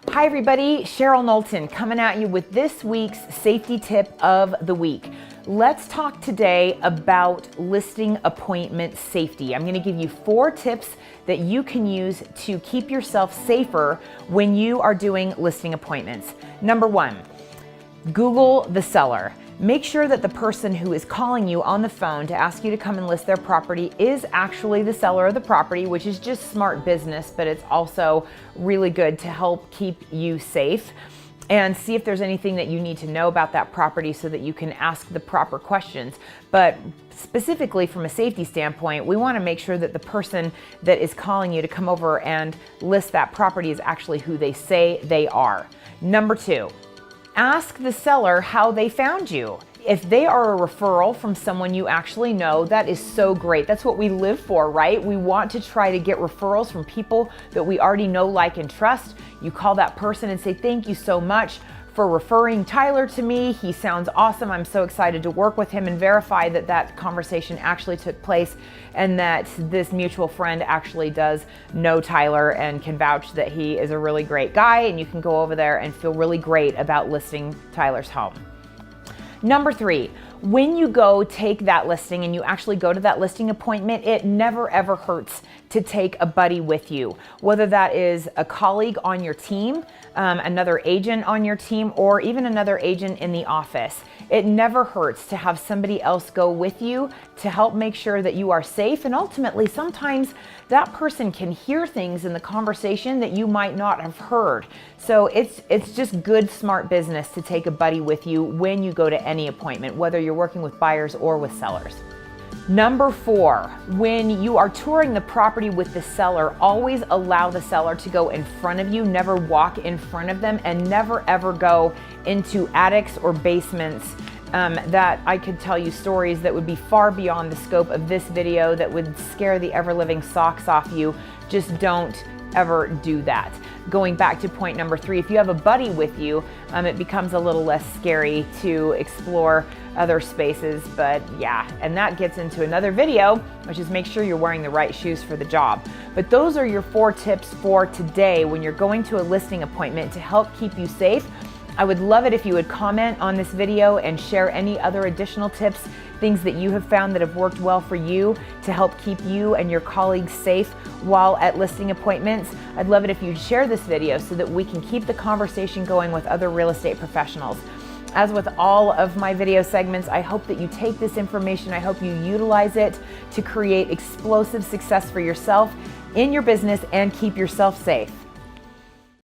Hi everybody, Cheryl Knowlton coming at you with this week's safety tip of the week. Let's talk today about listing appointment safety. I'm going to give you 4 tips that you can use to keep yourself safer when you are doing listing appointments. Number 1, Google the seller. Make sure that the person who is calling you on the phone to ask you to come and list their property is actually the seller of the property, which is just smart business, but it's also really good to help keep you safe. And see if there's anything that you need to know about that property so that you can ask the proper questions. But specifically from a safety standpoint, we want to make sure that the person that is calling you to come over and list that property is actually who they say they are. Number 2, ask the seller how they found you. If they are a referral from someone you actually know, that is so great. That's what we live for, right? We want to try to get referrals from people that we already know, like, and trust. You call that person and say, thank you so much for referring Tyler to me. He sounds awesome. I'm so excited to work with him, and verify that that conversation actually took place and that this mutual friend actually does know Tyler and can vouch that he is a really great guy, and you can go over there and feel really great about listing Tyler's home. Number 3, when you go take that listing and you actually go to that listing appointment, it never ever hurts to take a buddy with you, whether that is a colleague on your team, another agent on your team, or even another agent in the office. It never hurts to have somebody else go with you to help make sure that you are safe. And ultimately, sometimes that person can hear things in the conversation that you might not have heard. So it's just good, smart business to take a buddy with you when you go to any appointment, whether you're working with buyers or with sellers. Number 4, when you are touring the property with the seller, always allow the seller to go in front of you, never walk in front of them, and never ever go into attics or basements. That I could tell you stories that would be far beyond the scope of this video that would scare the ever-living socks off you. Just don't ever do that. Going back to point number 3, if you have a buddy with you, it becomes a little less scary to explore other spaces. But yeah, and that gets into another video, which is make sure you're wearing the right shoes for the job. But those are your 4 tips for today when you're going to a listing appointment to help keep you safe. I would love it if you would comment on this video and share any other additional tips, things that you have found that have worked well for you to help keep you and your colleagues safe while at listing appointments. I'd love it if you'd share this video so that we can keep the conversation going with other real estate professionals. As with all of my video segments, I hope that you take this information, I hope you utilize it to create explosive success for yourself in your business and keep yourself safe.